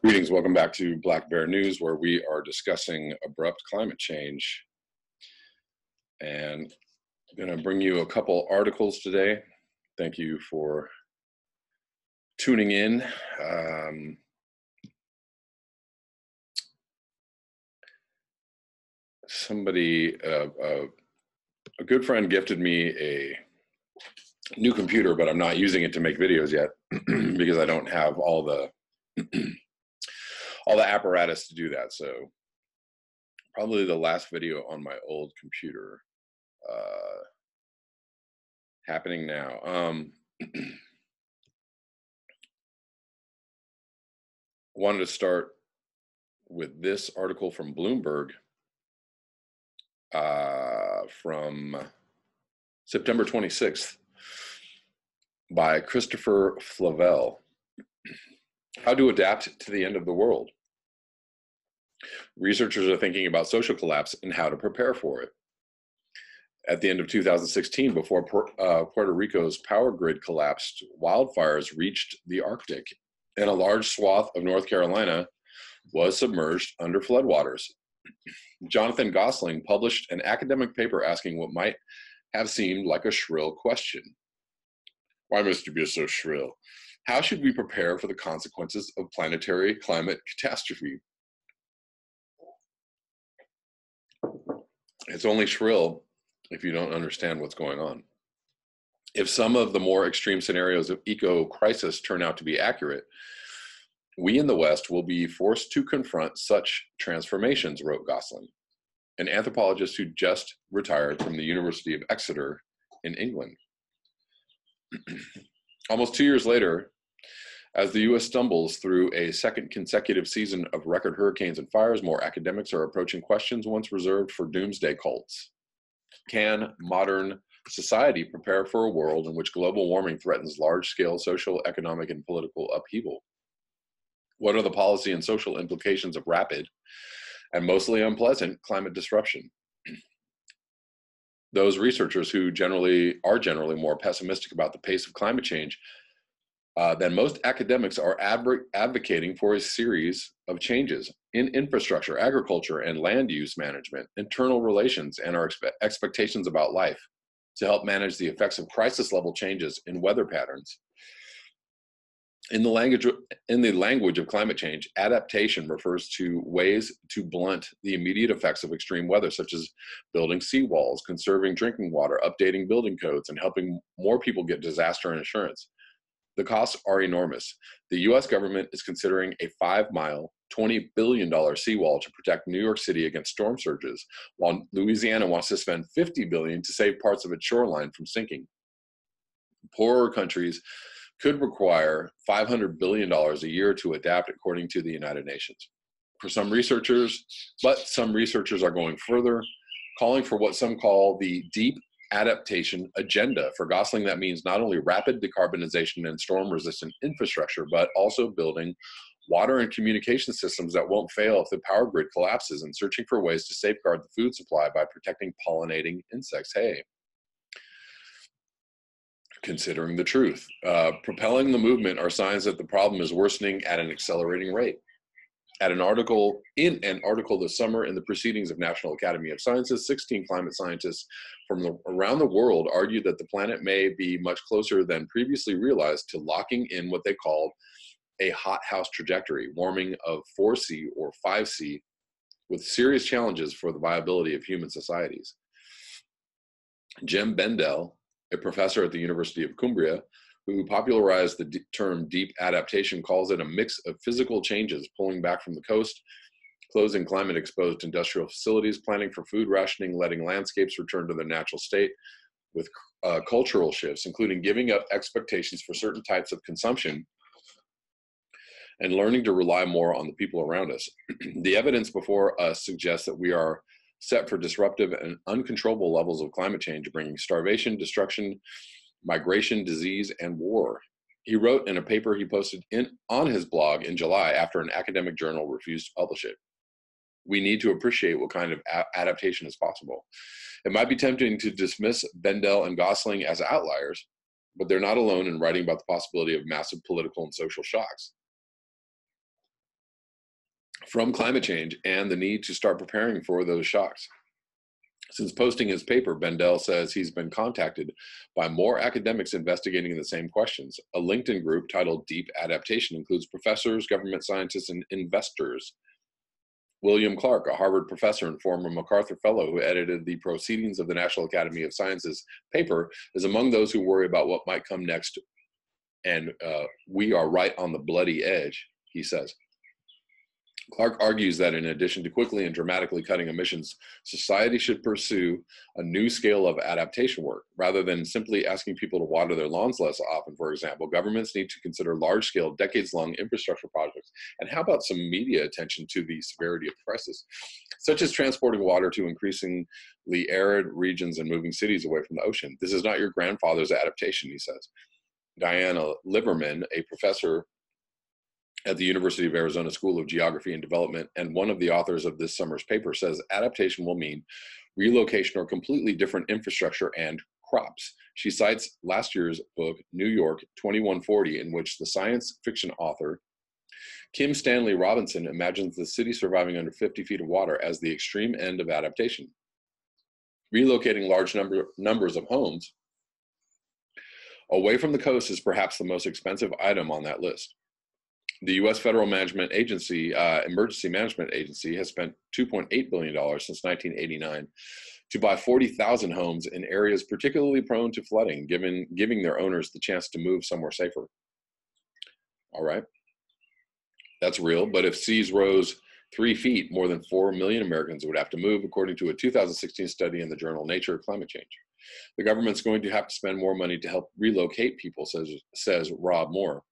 Greetings, welcome back to Black Bear News, where we are discussing abrupt climate change. And I'm going to bring you a couple articles today. Thank you for tuning in. A good friend gifted me a new computer, but I'm not using it to make videos yet because I don't have all the apparatus to do that. So probably the last video on my old computer happening now. Wanted to start with this article from Bloomberg from September 26th by Christopher Flavel. How to adapt to the end of the world. Researchers are thinking about social collapse and how to prepare for it. At the end of 2016, before Puerto Rico's power grid collapsed, wildfires reached the Arctic, and a large swath of North Carolina was submerged under floodwaters. Jonathan Gosling published an academic paper asking what might have seemed like a shrill question. Why must you be so shrill? How should we prepare for the consequences of planetary climate catastrophe? It's only shrill if you don't understand what's going on. If some of the more extreme scenarios of eco-crisis turn out to be accurate, we in the West will be forced to confront such transformations, wrote Gosling, an anthropologist who just retired from the University of Exeter in England. Almost 2 years later, as the U.S. stumbles through a second consecutive season of record hurricanes and fires, more academics are approaching questions once reserved for doomsday cults. Can modern society prepare for a world in which global warming threatens large-scale social, economic, and political upheaval? What are the policy and social implications of rapid and mostly unpleasant climate disruption? Those researchers who are generally more pessimistic about the pace of climate change than most academics are advocating for a series of changes in infrastructure, agriculture, and land use management, internal relations, and our expectations about life to help manage the effects of crisis-level changes in weather patterns. In the language of climate change, adaptation refers to ways to blunt the immediate effects of extreme weather, such as building seawalls, conserving drinking water, updating building codes, and helping more people get disaster insurance. The costs are enormous. The U.S. government is considering a 5-mile, $20 billion seawall to protect New York City against storm surges, while Louisiana wants to spend $50 billion to save parts of its shoreline from sinking. Poorer countries could require $500 billion a year to adapt, according to the United Nations. Some researchers are going further, calling for what some call the deep adaptation agenda. For Gosling, that means not only rapid decarbonization and storm-resistant infrastructure, but also building water and communication systems that won't fail if the power grid collapses, and searching for ways to safeguard the food supply by protecting pollinating insects. Hey, considering the truth. Propelling the movement are signs that the problem is worsening at an accelerating rate. In an article this summer in the Proceedings of National Academy of Sciences, 16 climate scientists from around the world argued that the planet may be much closer than previously realized to locking in what they called a hothouse trajectory, warming of 4C or 5C, with serious challenges for the viability of human societies. Jim Bendell, a professor at the University of Cumbria, who popularized the term deep adaptation, calls it a mix of physical changes, pulling back from the coast, closing climate-exposed industrial facilities, planning for food rationing, letting landscapes return to their natural state, with cultural shifts, including giving up expectations for certain types of consumption and learning to rely more on the people around us. The evidence before us suggests that we are set for disruptive and uncontrollable levels of climate change, bringing starvation, destruction, migration, disease, and war. He wrote in a paper he posted on his blog in July after an academic journal refused to publish it. we need to appreciate what kind of adaptation is possible. It might be tempting to dismiss Bendel and Gosling as outliers, but they're not alone in writing about the possibility of massive political and social shocks from climate change and the need to start preparing for those shocks. Since posting his paper, Bendel says he's been contacted by more academics investigating the same questions. A LinkedIn group titled Deep Adaptation includes professors, government scientists, and investors. William Clark, a Harvard professor and former MacArthur Fellow who edited the Proceedings of the National Academy of Sciences paper, is among those who worry about what might come next. And we are right on the bloody edge, he says. Clark argues that in addition to quickly and dramatically cutting emissions, society should pursue a new scale of adaptation work. Rather than simply asking people to water their lawns less often, for example, governments need to consider large-scale, decades-long infrastructure projects. And how about some media attention to the severity of the crisis, such as transporting water to increasingly arid regions and moving cities away from the ocean? This is not your grandfather's adaptation, he says. Diana Liverman, a professor at the University of Arizona School of Geography and Development, and one of the authors of this summer's paper, says adaptation will mean relocation or completely different infrastructure and crops. She cites last year's book, New York 2140, in which the science fiction author Kim Stanley Robinson imagines the city surviving under 50 feet of water as the extreme end of adaptation. Relocating large numbers of homes away from the coast is perhaps the most expensive item on that list. The U.S. Federal Management Agency, Emergency Management Agency, has spent $2.8 billion since 1989 to buy 40,000 homes in areas particularly prone to flooding, giving their owners the chance to move somewhere safer. All right, that's real, but if seas rose 3 feet, more than 4 million Americans would have to move, according to a 2016 study in the journal Nature Climate Change. The government's going to have to spend more money to help relocate people, says Rob Moore,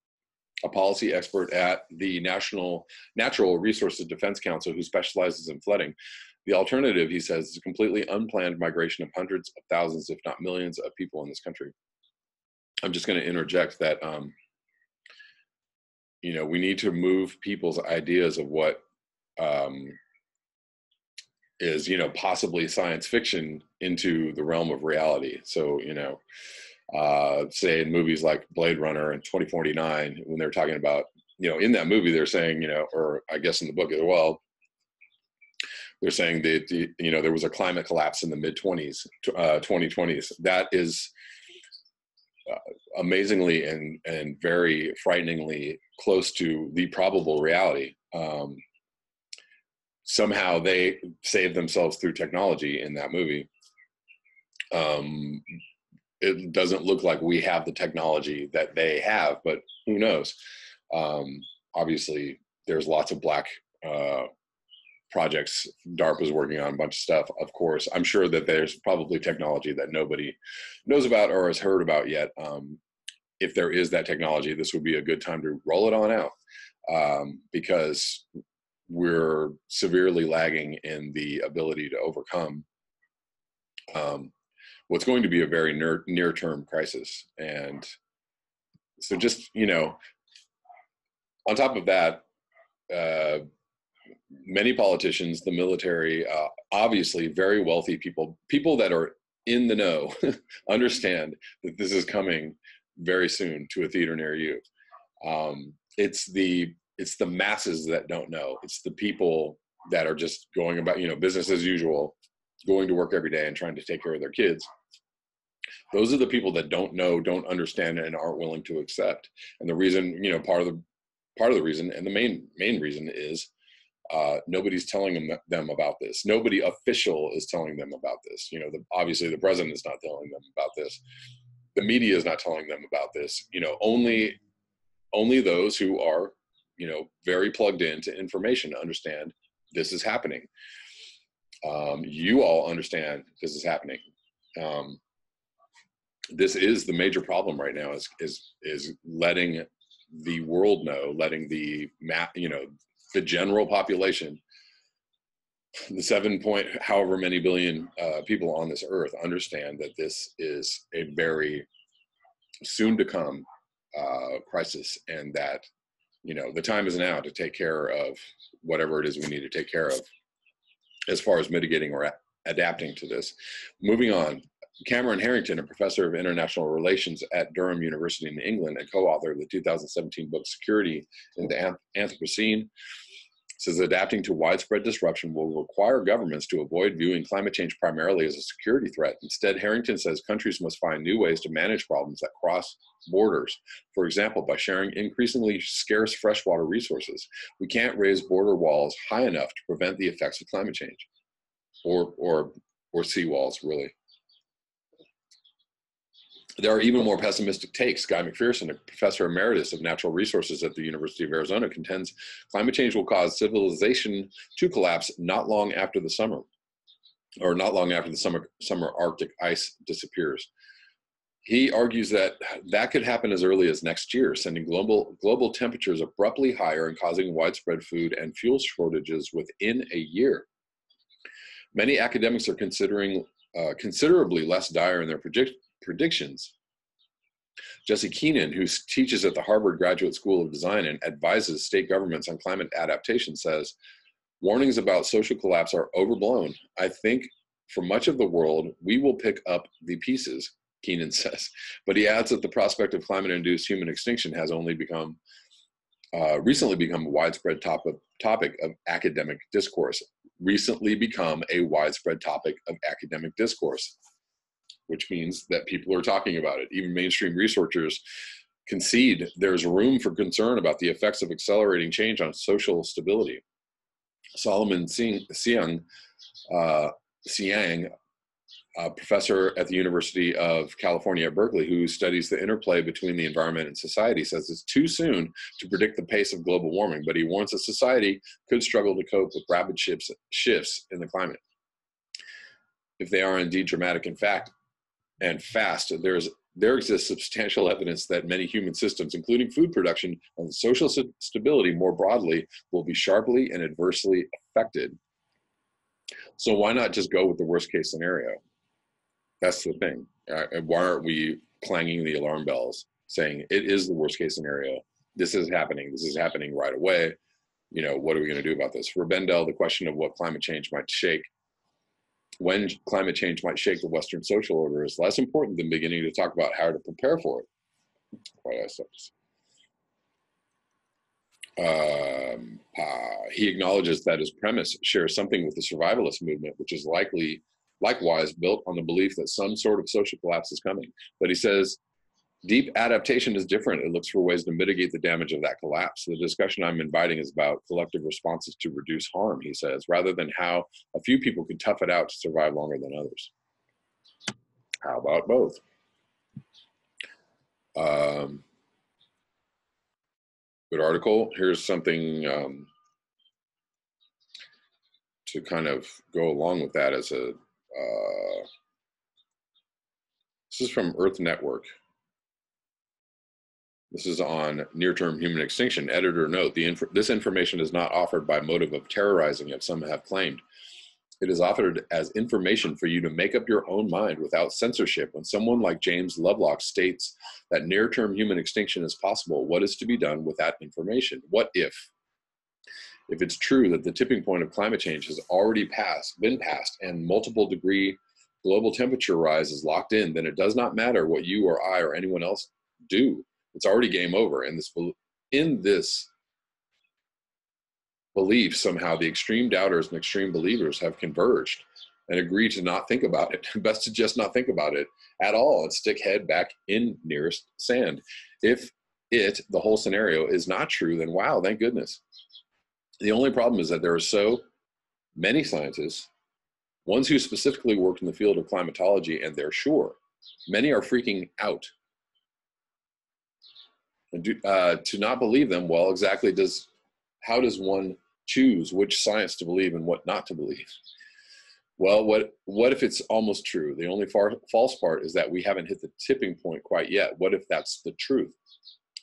a policy expert at the National Natural Resources Defense Council who specializes in flooding. The alternative, he says, is a completely unplanned migration of hundreds of thousands, if not millions, of people in this country. I'm just going to interject that, we need to move people's ideas of what is, possibly science fiction into the realm of reality. So, say in movies like Blade Runner and 2049, when they're talking about, in that movie, they're saying, or I guess in the book as well, they're saying that, there was a climate collapse in the mid-2020s. That is amazingly and very frighteningly close to the probable reality. Somehow they saved themselves through technology in that movie. It doesn't look like we have the technology that they have, but who knows? Obviously, there's lots of black projects. DARPA is working on a bunch of stuff, of course. I'm sure that there's probably technology that nobody knows about or has heard about yet. If there is that technology, this would be a good time to roll it on out, because we're severely lagging in the ability to overcome what's going to be a very near-term crisis. And so just, on top of that, many politicians, the military, obviously very wealthy people that are in the know, understand that this is coming very soon to a theater near you. It's the masses that don't know. It's the people that are just going about, business as usual, going to work every day and trying to take care of their kids. Those are the people that don't know, don't understand, and aren't willing to accept. And the reason, part of the reason, and the main reason is nobody's telling them about this. Nobody official is telling them about this. Obviously the president is not telling them about this. The media is not telling them about this. Only those who are, very plugged into information understand this is happening. You all understand this is happening. This is the major problem right now, is letting the world know, letting the the general population, the 7 point however many billion people on this earth, understand that this is a very soon to come crisis, and that the time is now to take care of whatever it is we need to take care of. as far as mitigating or adapting to this. Moving on, Cameron Harrington, a professor of international relations at Durham University in England and co-author of the 2017 book Security in the Anthropocene, says adapting to widespread disruption will require governments to avoid viewing climate change primarily as a security threat. Instead, Harrington says countries must find new ways to manage problems that cross borders. For example, by sharing increasingly scarce freshwater resources. We can't raise border walls high enough to prevent the effects of climate change, or seawalls, really. There are even more pessimistic takes. Guy McPherson, a professor emeritus of natural resources at the University of Arizona, contends climate change will cause civilization to collapse not long after the summer Arctic ice disappears. He argues that could happen as early as next year, sending global temperatures abruptly higher and causing widespread food and fuel shortages within a year. Many academics are considering considerably less dire in their predictions. Jesse Keenan, who teaches at the Harvard Graduate School of Design and advises state governments on climate adaptation, says, warnings about social collapse are overblown. I think for much of the world, we will pick up the pieces, Keenan says. But he adds that the prospect of climate-induced human extinction has only recently become a widespread topic of academic discourse. Recently become a widespread topic of academic discourse, which means that people are talking about it. Even mainstream researchers concede there's room for concern about the effects of accelerating change on social stability. Solomon Siang, a professor at the University of California at Berkeley, who studies the interplay between the environment and society, says it's too soon to predict the pace of global warming, but he warns that society could struggle to cope with rapid shifts in the climate. If they are indeed dramatic and fast, there exists substantial evidence that many human systems, including food production and social stability more broadly, will be sharply and adversely affected. So why not just go with the worst case scenario? That's the thing. Why aren't we clanging the alarm bells, saying it is the worst case scenario? This is happening. This is happening right away. You know, what are we going to do about this? For Bendel, the question of when climate change might shake the Western social order is less important than beginning to talk about how to prepare for it. He acknowledges that his premise shares something with the survivalist movement, which is likewise built on the belief that some sort of social collapse is coming. But he says, deep adaptation is different. It looks for ways to mitigate the damage of that collapse. The discussion I'm inviting is about collective responses to reduce harm, he says, rather than how a few people can tough it out to survive longer than others. How about both? Good article. Here's something to kind of go along with that as a, this is from Earth Network. This is on near-term human extinction. Editor note, this information is not offered by motive of terrorizing, as some have claimed. It is offered as information for you to make up your own mind without censorship. When someone like James Lovelock states that near-term human extinction is possible, what is to be done with that information? What if? If it's true that the tipping point of climate change has already been passed, and multiple degree global temperature rise is locked in, then it does not matter what you or I or anyone else do. It's already game over. And in this belief, somehow the extreme doubters and extreme believers have converged and agreed to not think about it. Best to just not think about it at all and stick head back in nearest sand. If the whole scenario, is not true, then wow, thank goodness. The only problem is that there are so many scientists, ones who specifically worked in the field of climatology, and they're sure. Many are freaking out. And to not believe them, well, exactly how does one choose which science to believe and what not to believe? Well, what if it's almost true? The only false part is that we haven't hit the tipping point quite yet. What if that's the truth?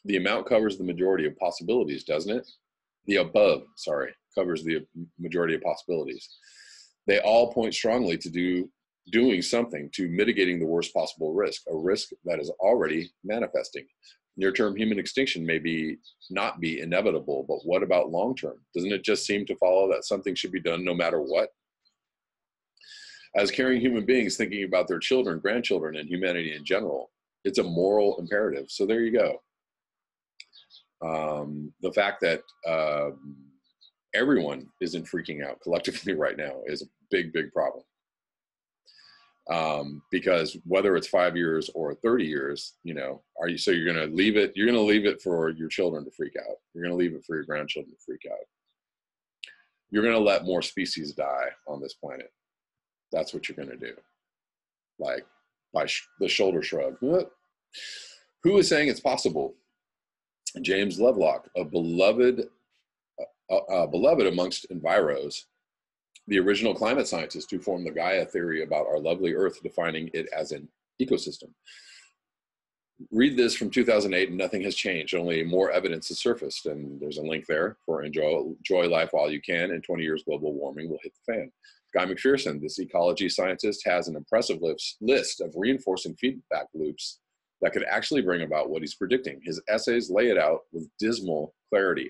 The amount covers the majority of possibilities, doesn't it? The above, covers the majority of possibilities. They all point strongly to doing something to mitigating the worst possible risk, a risk that is already manifesting. Near-term human extinction may not be inevitable, but what about long-term? Doesn't it just seem to follow that something should be done no matter what? as caring human beings thinking about their children, grandchildren, and humanity in general. It's a moral imperative. So there you go. The fact that everyone isn't freaking out collectively right now is a big, big problem. Because whether it's 5 years or 30 years, you know, you're going to leave it for your children to freak out. You're going to leave it for your grandchildren to freak out. You're going to let more species die on this planet. That's what you're going to do. Like, by the shoulder shrug. What? Who is saying it's possible? James Lovelock, a beloved amongst enviros, the original climate scientist who formed the Gaia theory about our lovely Earth, defining it as an ecosystem. Read this from 2008, and nothing has changed. Only more evidence has surfaced, and there's a link there for enjoy life while you can. In 20 years, global warming will hit the fan. Guy McPherson, this ecology scientist, has an impressive list of reinforcing feedback loops that could actually bring about what he's predicting. His essays lay it out with dismal clarity.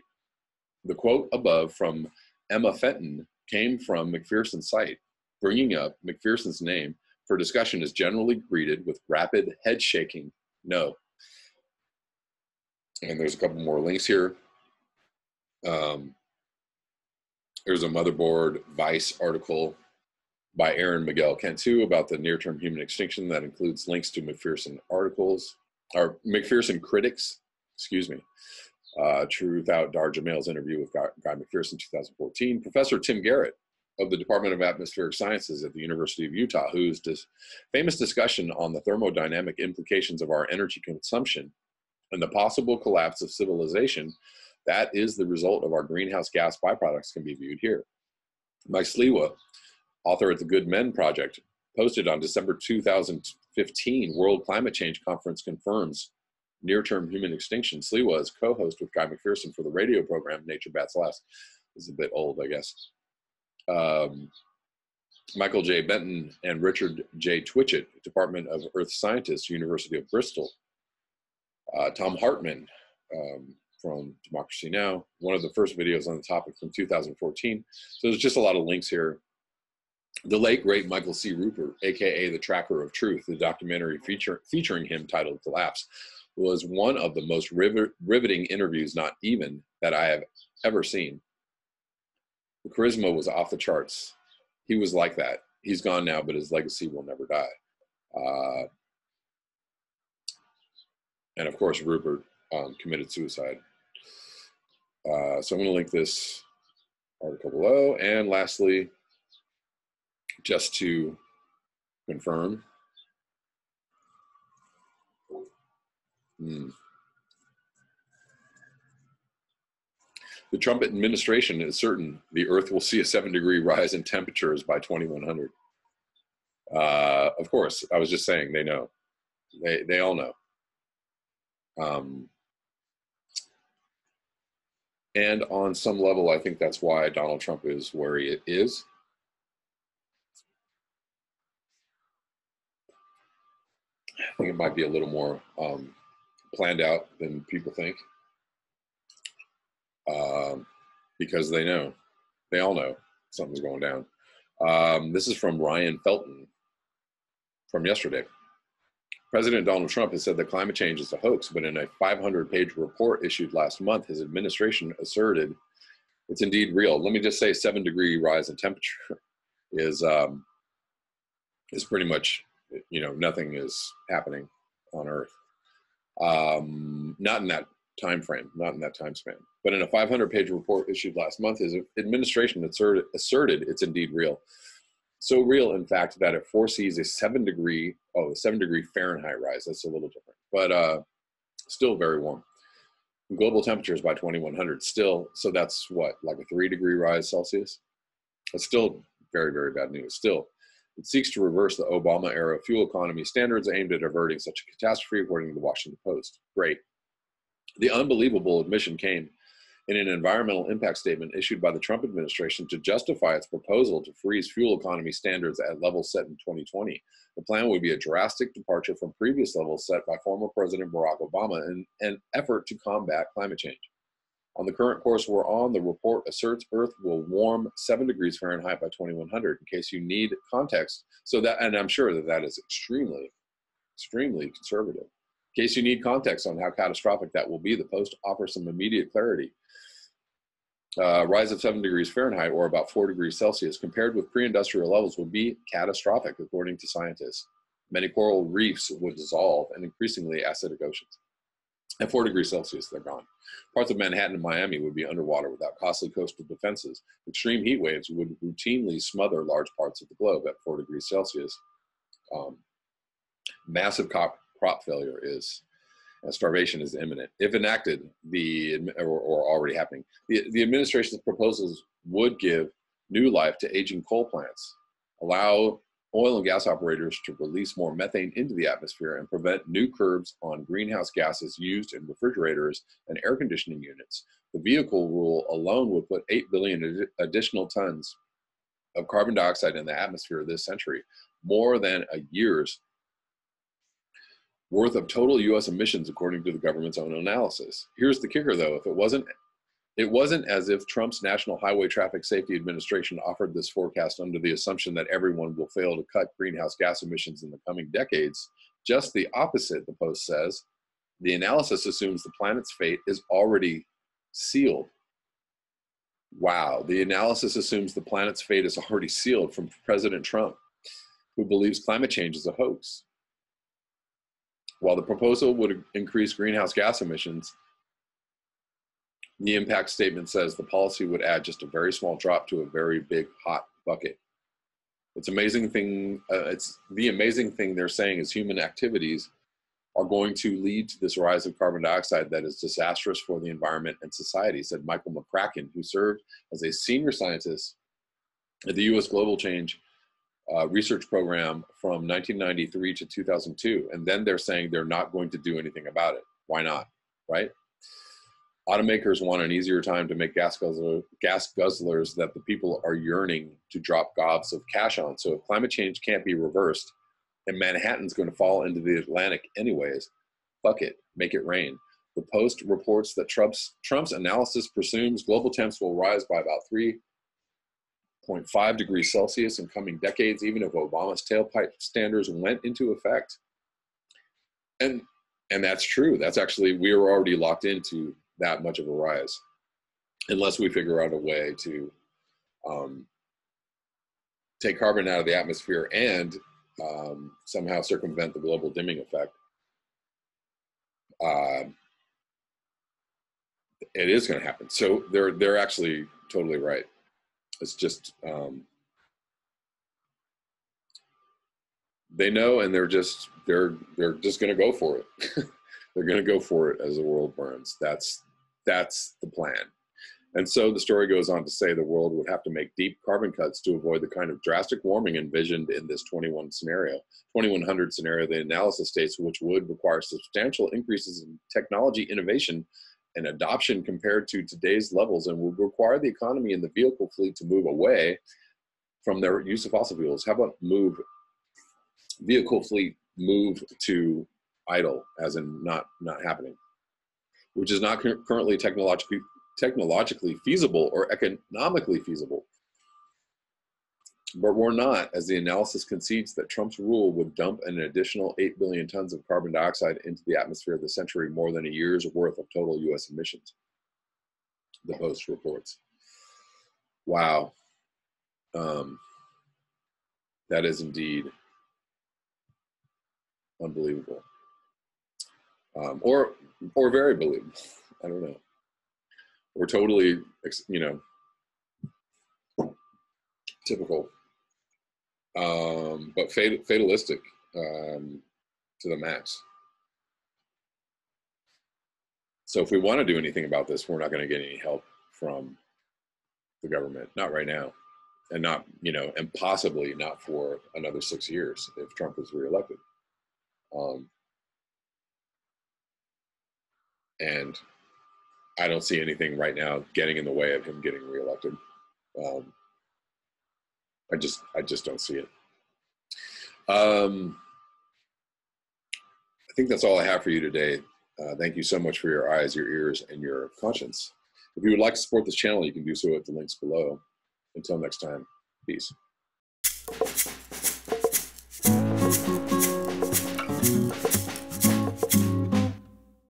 The quote above from Emma Fenton came from McPherson's site. Bringing up McPherson's name for discussion is generally greeted with rapid head shaking no. And there's a couple more links here. There's a Motherboard Vice article by Aaron Miguel Cantu about the near-term human extinction that includes links to McPherson articles, or McPherson critics, excuse me. Truth Out Dar Jamal's interview with Guy McPherson, 2014. Professor Tim Garrett of the Department of Atmospheric Sciences at the University of Utah, whose famous discussion on the thermodynamic implications of our energy consumption and the possible collapse of civilization that is the result of our greenhouse gas byproducts can be viewed here. Mike Sliwa, author at the Good Men Project, posted on December 2015, World Climate Change Conference confirms near-term human extinction. Sliwa is co-host with Guy McPherson for the radio program Nature Bats Last. This is a bit old, I guess. Michael J. Benton and Richard J. Twitchett, Department of Earth Scientists, University of Bristol. Tom Hartman from Democracy Now!, one of the first videos on the topic from 2014. So there's just a lot of links here. The late, great Michael C. Rupert, AKA The Tracker of Truth, the documentary featuring him titled Collapse, was one of the most riveting interviews, not even, that I have ever seen. The charisma was off the charts. He was like that. He's gone now, but his legacy will never die. And of course, Rupert committed suicide. So I'm going to link this article below. And lastly, just to confirm, the Trump administration is certain the Earth will see a 7-degree rise in temperatures by 2100. Of course, I was just saying they know. They all know. And on some level, I think that's why Donald Trump is where he is. I think it might be a little more planned out than people think, because they know, they all know something's going down. This is from Ryan Felton from yesterday. President Donald Trump has said that climate change is a hoax, but in a 500-page report issued last month, his administration asserted it's indeed real. Let me just say 7-degree rise in temperature is pretty much, you know, nothing is happening on Earth. Not in that time frame, not in that time span. But in a 500-page report issued last month, his administration asserted it's indeed real. So real, in fact, that it foresees a 7-degree Fahrenheit rise. That's a little different, but still very warm. Global temperatures by 2100 still, so that's what, like a 3-degree rise Celsius? That's still very, very bad news. Still, it seeks to reverse the Obama-era fuel economy standards aimed at averting such a catastrophe, according to the Washington Post. Great. The unbelievable admission came in an environmental impact statement issued by the Trump administration to justify its proposal to freeze fuel economy standards at levels set in 2020. The plan would be a drastic departure from previous levels set by former President Barack Obama in an effort to combat climate change. On the current course we're on, the report asserts Earth will warm 7 degrees Fahrenheit by 2100, in case you need context. So that, and I'm sure that that is extremely, extremely conservative. In case you need context on how catastrophic that will be, the post offers some immediate clarity. Rise of 7 degrees Fahrenheit, or about 4 degrees Celsius, compared with pre-industrial levels, would be catastrophic, according to scientists. Many coral reefs would dissolve, and increasingly acidic oceans. At 4 degrees Celsius, they're gone. Parts of Manhattan and Miami would be underwater without costly coastal defenses. Extreme heat waves would routinely smother large parts of the globe at 4 degrees Celsius. Massive crop failure is, starvation is imminent. If enacted, or already happening, the administration's proposals would give new life to aging coal plants, allow oil and gas operators to release more methane into the atmosphere, and prevent new curbs on greenhouse gases used in refrigerators and air conditioning units. The vehicle rule alone would put 8 billion additional tons of carbon dioxide in the atmosphere this century, more than a year's worth of total U.S. emissions, according to the government's own analysis. Here's the kicker, though. If it wasn't as if Trump's National Highway Traffic Safety Administration offered this forecast under the assumption that everyone will fail to cut greenhouse gas emissions in the coming decades. Just the opposite, the Post says. The analysis assumes the planet's fate is already sealed. Wow. The analysis assumes the planet's fate is already sealed from President Trump, who believes climate change is a hoax. While the proposal would increase greenhouse gas emissions, the impact statement says the policy would add just a very small drop to a very big hot bucket. It's amazing thing. It's the amazing thing they're saying is human activities are going to lead to this rise of carbon dioxide that is disastrous for the environment and society, said Michael McCracken, who served as a senior scientist at the U.S. Global Change research program from 1993 to 2002. And then they're saying they're not going to do anything about it. Why not, right? Automakers want an easier time to make gas guzzlers that the people are yearning to drop gobs of cash on. So if climate change can't be reversed and Manhattan's going to fall into the Atlantic anyways, fuck it, make it rain. The Post reports that Trump's analysis presumes global temps will rise by about 3.5 degrees Celsius in coming decades, even if Obama's tailpipe standards went into effect. And that's true. That's actually, we are already locked into that much of a rise, unless we figure out a way to take carbon out of the atmosphere and somehow circumvent the global dimming effect. It is going to happen. So they're actually totally right. It's just they know, and they're just going to go for it. They're going to go for it as the world burns. That's the plan. And so the story goes on to say the world would have to make deep carbon cuts to avoid the kind of drastic warming envisioned in this 2100 scenario, the analysis states, which would require substantial increases in technology innovation and adoption compared to today's levels, and would require the economy and the vehicle fleet to move away from their use of fossil fuels. How about vehicle fleet move to idle, as in not happening, which is not currently technologically feasible or economically feasible. But we're not, as the analysis concedes that Trump's rule would dump an additional 8 billion tons of carbon dioxide into the atmosphere this century, more than a year's worth of total US emissions, the Post reports. Wow. That is indeed unbelievable. Or very believable. I don't know. Or totally, typical, but fatalistic to the max. So if we want to do anything about this, we're not going to get any help from the government, not right now, and not, and possibly not for another 6 years if Trump is reelected. And I don't see anything right now getting in the way of him getting reelected. I just don't see it. I think that's all I have for you today. Thank you so much for your eyes, your ears, and your conscience. If you would like to support this channel, you can do so at the links below. Until next time, peace.